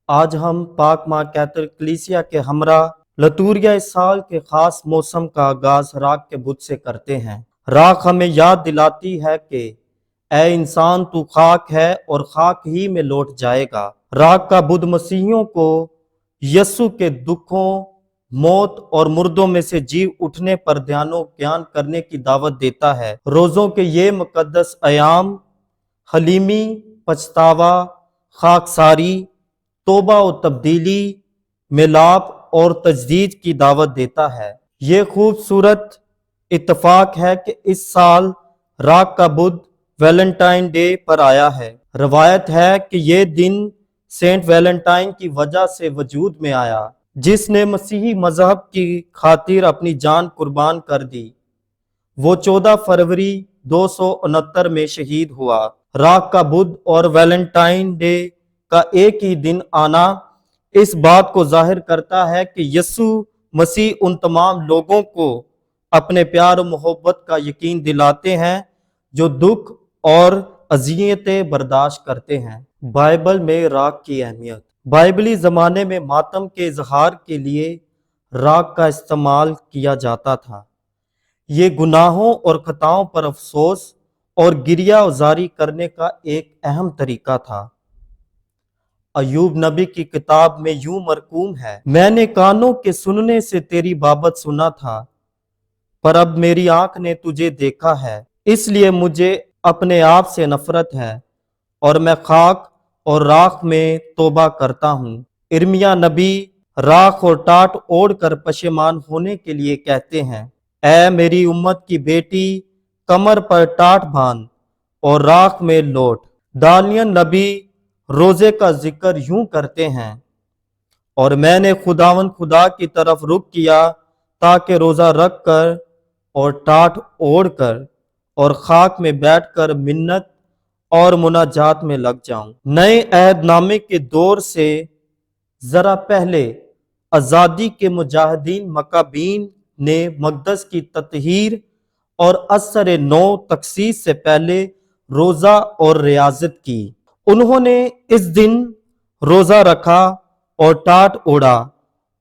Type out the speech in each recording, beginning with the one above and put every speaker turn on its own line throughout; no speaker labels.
آج ہم پاک ماں کیتھولک کلیسیا کے ہمراہ لتوریہ سال کے خاص موسم کا آغاز راک کے بدھ سے کرتے ہیں۔ راک ہمیں یاد دلاتی ہے کہ اے انسان تو خاک ہے اور خاک ہی میں لوٹ جائے گا۔ راک کا بدھ مسیحیوں کو یسوع کے دکھوں، موت اور مردوں میں سے جی اٹھنے پر دھیان و گیان کرنے کی دعوت دیتا ہے۔ روزوں کے یہ مقدس ایام حلیمی، پچھتاوا، خاکساری، توبہ و تبدیلی، ملاپ اور تجدید کی دعوت دیتا ہے۔ یہ خوبصورت اتفاق ہے کہ اس سال راک کا بدھ ویلنٹائن ڈے پر آیا ہے۔ روایت ہے کہ یہ دن سینٹ ویلنٹائن کی وجہ سے وجود میں آیا، جس نے مسیحی مذہب کی خاطر اپنی جان قربان کر دی۔ وہ 14 فروری 269 میں شہید ہوا۔ راک کا بدھ اور ویلنٹائن ڈے کا ایک ہی دن آنا اس بات کو ظاہر کرتا ہے کہ یسوع مسیح ان تمام لوگوں کو اپنے پیار و محبت کا یقین دلاتے ہیں جو دکھ اور اذیتیں برداشت کرتے ہیں۔ بائبل میں راک کی اہمیت۔ بائبلی زمانے میں ماتم کے اظہار کے لیے راک کا استعمال کیا جاتا تھا۔ یہ گناہوں اور خطاؤں پر افسوس اور گریہ زاری کرنے کا ایک اہم طریقہ تھا۔ ایوب نبی کی کتاب میں یوں مرقوم ہے، میں نے کانوں کے سننے سے تیری بابت سنا تھا، پر اب میری آنکھ نے تجھے دیکھا ہے، اس لیے مجھے اپنے آپ سے نفرت ہے اور میں خاک اور راکھ میں توبہ کرتا ہوں۔ ارمیا نبی راکھ اور ٹاٹ اوڑھ کر پشیمان ہونے کے لیے کہتے ہیں، اے میری امت کی بیٹی، کمر پر ٹاٹ باندھ اور راکھ میں لوٹ۔ دانیل نبی روزے کا ذکر یوں کرتے ہیں، اور میں نے خداوند خدا کی طرف رخ کیا تاکہ روزہ رکھ کر اور ٹاٹ اوڑھ کر اور خاک میں بیٹھ کر منت اور مناجات میں لگ جاؤں۔ نئے عہد نامے کے دور سے ذرا پہلے آزادی کے مجاہدین مکابین نے مقدس کی تطہیر اور عصر نو تخصیص سے پہلے روزہ اور ریاضت کی۔ انہوں نے اس دن روزہ رکھا اور ٹاٹ اوڑھا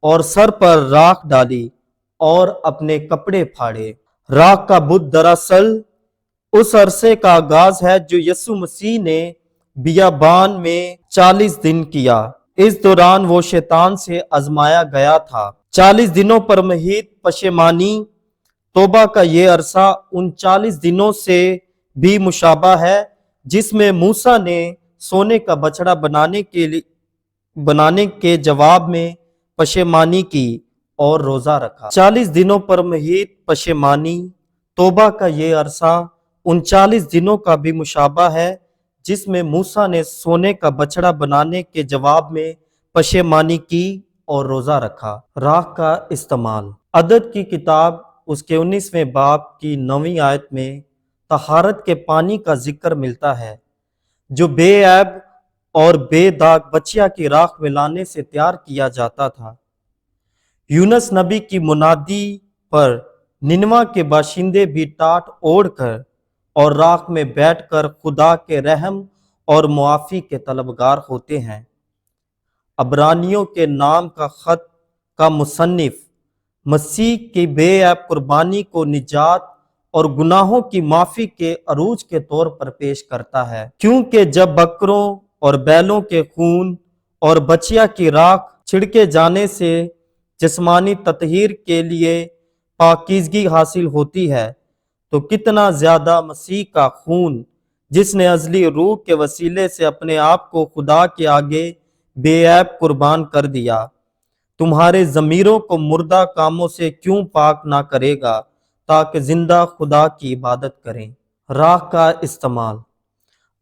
اور سر پر راکھ ڈالی اور اپنے کپڑے پھاڑے۔ راکھ کا بدھ دراصل اس عرصے کا آغاز ہے جو یسوع مسیح نے بیابان میں 40 دن کیا۔ اس دوران وہ شیطان سے آزمایا گیا تھا۔ 40 دنوں پر محیط پشیمانی، توبہ کا یہ عرصہ ان 40 دنوں سے بھی مشابہ ہے جس میں موسیٰ نے سونے کا بچڑا بنانے کے جواب میں پشیمانی کی اور روزہ رکھا۔ 40 دنوں پر محیط پشیمانی، توبہ کا یہ عرصہ ان 40 دنوں کا بھی مشابہ ہے جس میں موسیٰ نے سونے کا بچڑا بنانے کے جواب میں پشیمانی کی اور روزہ رکھا۔ راکھ کا استعمال۔ عدد کی کتاب اس کے 19ویں باب کی 9ویں آیت میں طہارت کے پانی کا ذکر ملتا ہے جو بے عیب اور بے داغ بچیا کی راکھ ملانے سے تیار کیا جاتا تھا۔ یونس نبی کی منادی پر ننوا کے باشندے بھی ٹاٹ اوڑھ کر اور راکھ میں بیٹھ کر خدا کے رحم اور معافی کے طلبگار ہوتے ہیں۔ عبرانیوں کے نام کا خط کا مصنف مسیح کی بے عیب قربانی کو نجات اور گناہوں کی معافی کے عروج کے طور پر پیش کرتا ہے، کیونکہ جب بکروں اور بیلوں کے خون اور بچیا کی راکھ چھڑکے جانے سے جسمانی تطہیر کے لیے پاکیزگی حاصل ہوتی ہے، تو کتنا زیادہ مسیح کا خون جس نے ازلی روح کے وسیلے سے اپنے آپ کو خدا کے آگے بے عیب قربان کر دیا، تمہارے ضمیروں کو مردہ کاموں سے کیوں پاک نہ کرے گا تاکہ زندہ خدا کی عبادت کریں۔ راکھ کا استعمال۔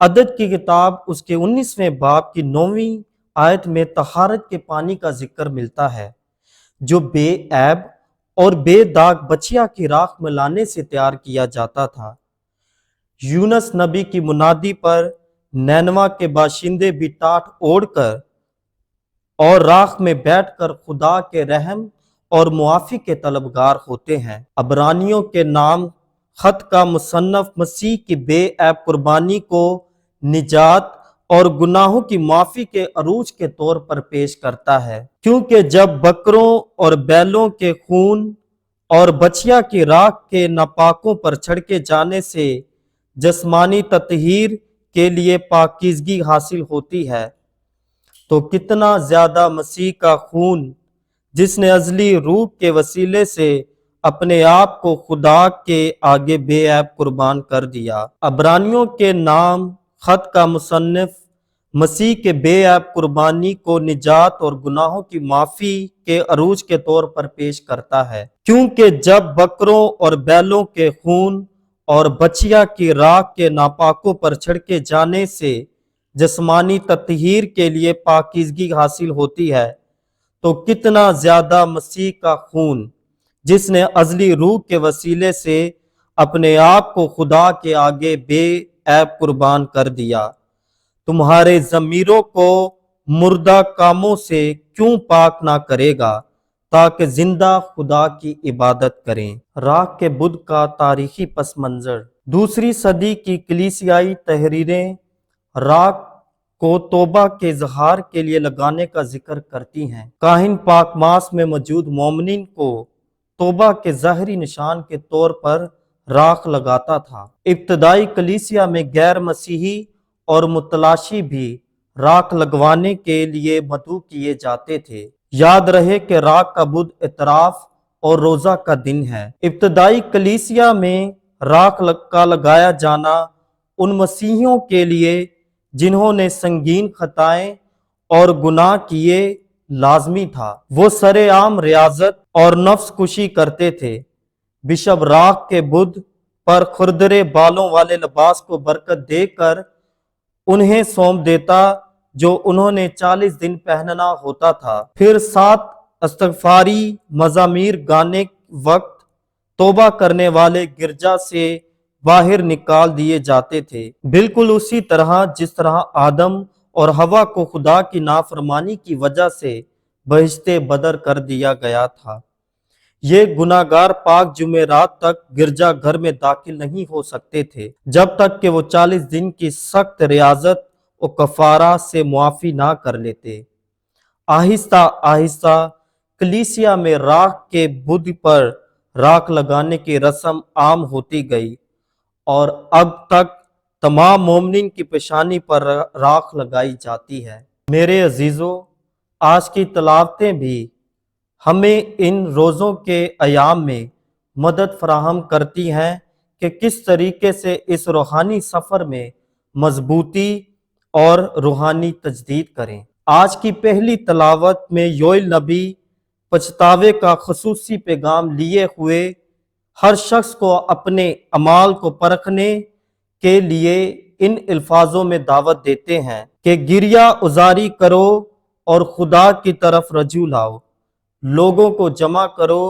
عدد کی کتاب اس کے 19ویں باب کی 9ویں آیت میں طہارت کے پانی کا ذکر ملتا ہے جو بے عیب اور بے داغ بچیا کی راکھ ملانے سے تیار کیا جاتا تھا۔ یونس نبی کی منادی پر نینوا کے باشندے بھی ٹاٹ اوڑھ کر اور راکھ میں بیٹھ کر خدا کے رحم اور معافی کے طلبگار ہوتے ہیں۔ عبرانیوں کے نام خط کا مصنف مسیح کی بے عیب قربانی کو نجات اور گناہوں کی معافی کے عروج کے طور پر پیش کرتا ہے، کیونکہ جب بکروں اور بیلوں کے خون اور بچیا کی راکھ کے ناپاکوں پر چھڑکے جانے سے جسمانی تطہیر کے لیے پاکیزگی حاصل ہوتی ہے، تو کتنا زیادہ مسیح کا خون جس نے ازلی روح کے وسیلے سے اپنے آپ کو خدا کے آگے بے عیب قربان کر دیا۔ عبرانیوں کے نام خط کا مصنف مسیح کے بے عیب قربانی کو نجات اور گناہوں کی معافی کے عروج کے طور پر پیش کرتا ہے، کیونکہ جب بکروں اور بیلوں کے خون اور بچیا کی راکھ کے ناپاکوں پر چھڑکے جانے سے جسمانی تطہیر کے لیے پاکیزگی حاصل ہوتی ہے، تو کتنا زیادہ مسیح کا خون جس نے ازلی روح کے وسیلے سے اپنے آپ کو خدا کے آگے بے عیب قربان کر دیا، تمہارے ضمیروں کو مردہ کاموں سے کیوں پاک نہ کرے گا تاکہ زندہ خدا کی عبادت کریں۔ راکھ کے بت کا تاریخی پس منظر۔ دوسری صدی کی کلیسیائی تحریریں راکھ کو توبہ کے اظہار کے لیے لگانے کا ذکر کرتی ہیں۔ کاہن پاک ماس میں موجود مومنین کو توبہ کے ظاہری نشان کے طور پر راکھ لگاتا تھا۔ ابتدائی کلیسیا میں غیر مسیحی اور متلاشی بھی راکھ لگوانے کے لیے مدعو کیے جاتے تھے۔ یاد رہے کہ راکھ کا بدھ اعتراف اور روزہ کا دن ہے۔ ابتدائی کلیسیا میں راکھ کا لگایا جانا ان مسیحیوں کے لیے جنہوں نے سنگین خطائیں اور گناہ کیے لازمی تھا۔ وہ سر عام ریاضت اور نفس کشی کرتے تھے۔ بشپ راکھ کے بدھ پر کھردرے بالوں والے لباس کو برکت دے کر انہیں سونپ دیتا جو انہوں نے 40 دن پہننا ہوتا تھا۔ پھر 7 استغفاری مزامیر گانے وقت توبہ کرنے والے گرجا سے باہر نکال دیے جاتے تھے، بالکل اسی طرح جس طرح آدم اور حوا کو خدا کی نافرمانی کی وجہ سے بہشت بدر کر دیا گیا تھا۔ یہ گناہگار پاک جمعرات تک گرجا گھر میں داخل نہیں ہو سکتے تھے جب تک کہ وہ 40 دن کی سخت ریاضت و کفارہ سے معافی نہ کر لیتے۔ آہستہ آہستہ کلیسیا میں راکھ کے بدھ پر راکھ لگانے کی رسم عام ہوتی گئی اور اب تک تمام مومنین کی پیشانی پر راکھ لگائی جاتی ہے۔ میرے عزیزو، آج کی تلاوتیں بھی ہمیں ان روزوں کے ایام میں مدد فراہم کرتی ہیں کہ کس طریقے سے اس روحانی سفر میں مضبوطی اور روحانی تجدید کریں۔ آج کی پہلی تلاوت میں یوئیل نبی پچھتاوے کا خصوصی پیغام لیے ہوئے ہر شخص کو اپنے اعمال کو پرکھنے کے لیے ان الفاظوں میں دعوت دیتے ہیں کہ گریہ ازاری کرو اور خدا کی طرف رجوع لاؤ، لوگوں کو جمع کرو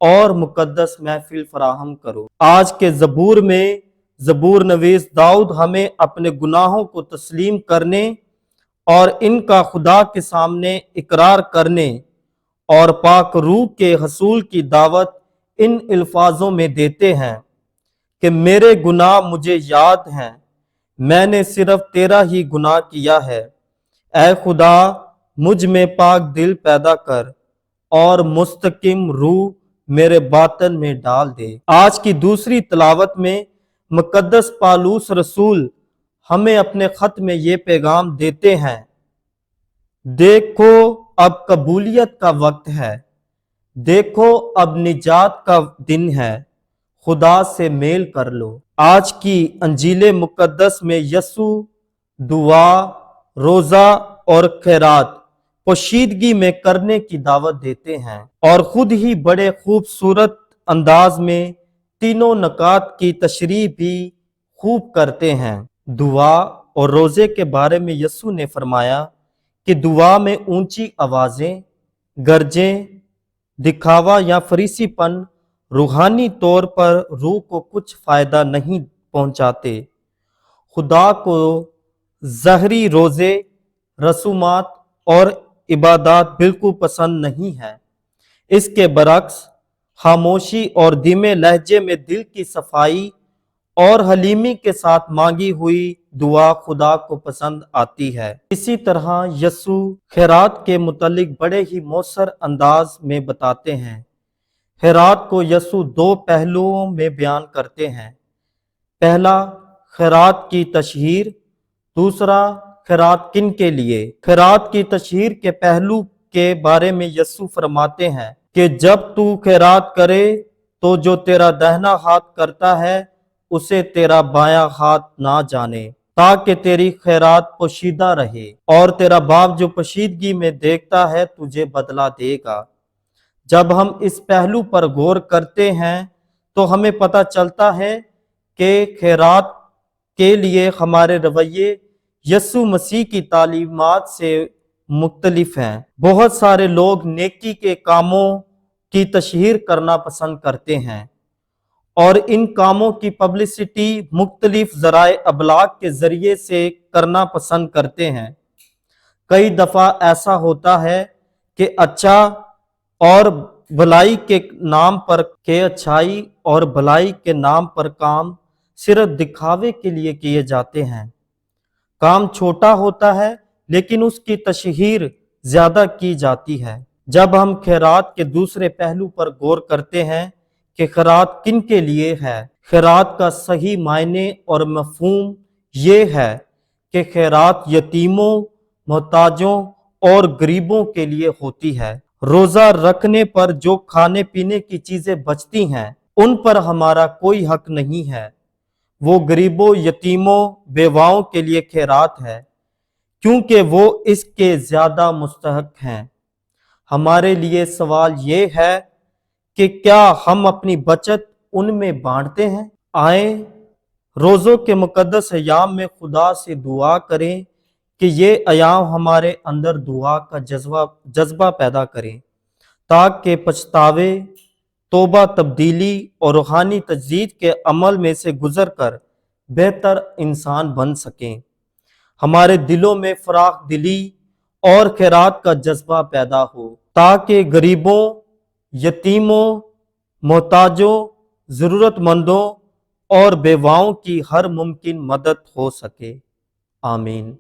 اور مقدس محفل فراہم کرو۔ آج کے زبور میں زبور نویس داؤد ہمیں اپنے گناہوں کو تسلیم کرنے اور ان کا خدا کے سامنے اقرار کرنے اور پاک روح کے حصول کی دعوت ان الفاظوں میں دیتے ہیں کہ میرے گناہ مجھے یاد ہیں، میں نے صرف تیرا ہی گناہ کیا ہے، اے خدا مجھ میں پاک دل پیدا کر اور مستقیم روح میرے باطن میں ڈال دے۔ آج کی دوسری تلاوت میں مقدس پالوس رسول ہمیں اپنے خط میں یہ پیغام دیتے ہیں، دیکھو اب قبولیت کا وقت ہے، دیکھو اب نجات کا دن ہے، خدا سے میل کر لو۔ آج کی انجیل مقدس میں یسوع دعا، روزہ اور خیرات پوشیدگی میں کرنے کی دعوت دیتے ہیں اور خود ہی بڑے خوبصورت انداز میں تینوں نکات کی تشریح بھی خوب کرتے ہیں۔ دعا اور روزے کے بارے میں یسوع نے فرمایا کہ دعا میں اونچی آوازیں، گرجیں، دکھاوا یا فریسی پن روحانی طور پر روح کو کچھ فائدہ نہیں پہنچاتے۔ خدا کو ظاہری روزے، رسومات اور عبادات بالکل پسند نہیں ہے۔ اس کے برعکس خاموشی اور دھیمے لہجے میں دل کی صفائی اور حلیمی کے ساتھ مانگی ہوئی دعا خدا کو پسند آتی ہے۔ اسی طرح یسوع خیرات کے متعلق بڑے ہی مؤثر انداز میں بتاتے ہیں۔ خیرات کو یسوع دو پہلوؤں میں بیان کرتے ہیں۔ پہلا، خیرات کی تشہیر، دوسرا، خیرات کن کے لیے۔ خیرات کی تشہیر کے پہلو کے بارے میں یسوع فرماتے ہیں کہ جب تو خیرات کرے تو جو تیرا دہنا ہاتھ کرتا ہے اسے تیرا بایاں ہاتھ نہ جانے، تاکہ تیری خیرات پوشیدہ رہے، اور تیرا باپ جو پوشیدگی میں دیکھتا ہے تجھے بدلہ دے گا۔ جب ہم اس پہلو پر غور کرتے ہیں تو ہمیں پتہ چلتا ہے کہ خیرات کے لیے ہمارے رویے یسوع مسیح کی تعلیمات سے مختلف ہیں۔ بہت سارے لوگ نیکی کے کاموں کی تشہیر کرنا پسند کرتے ہیں اور ان کاموں کی پبلسٹی مختلف ذرائع ابلاغ کے ذریعے سے کرنا پسند کرتے ہیں۔ کئی دفعہ ایسا ہوتا ہے کہ اچھائی اور بھلائی کے نام پر کام صرف دکھاوے کے لیے کیے جاتے ہیں۔ کام چھوٹا ہوتا ہے لیکن اس کی تشہیر زیادہ کی جاتی ہے۔ جب ہم خیرات کے دوسرے پہلو پر غور کرتے ہیں کہ خیرات کن کے لیے ہے، خیرات کا صحیح معنی اور مفہوم یہ ہے کہ خیرات یتیموں، محتاجوں اور غریبوں کے لیے ہوتی ہے۔ روزہ رکھنے پر جو کھانے پینے کی چیزیں بچتی ہیں ان پر ہمارا کوئی حق نہیں ہے۔ وہ غریبوں، یتیموں، بیواؤں کے لیے خیرات ہے، کیونکہ وہ اس کے زیادہ مستحق ہیں۔ ہمارے لیے سوال یہ ہے کہ کیا ہم اپنی بچت ان میں بانٹتے ہیں؟ آئیں روزوں کے مقدس ایام میں خدا سے دعا کریں کہ یہ ایام ہمارے اندر دعا کا جذبہ پیدا کریں، تاکہ پچھتاوے، توبہ، تبدیلی اور روحانی تجدید کے عمل میں سے گزر کر بہتر انسان بن سکیں۔ ہمارے دلوں میں فراخ دلی اور خیرات کا جذبہ پیدا ہو، تاکہ غریبوں، یتیموں، محتاجوں، ضرورت مندوں اور بیواؤں کی ہر ممکن مدد ہو سکے۔ آمین۔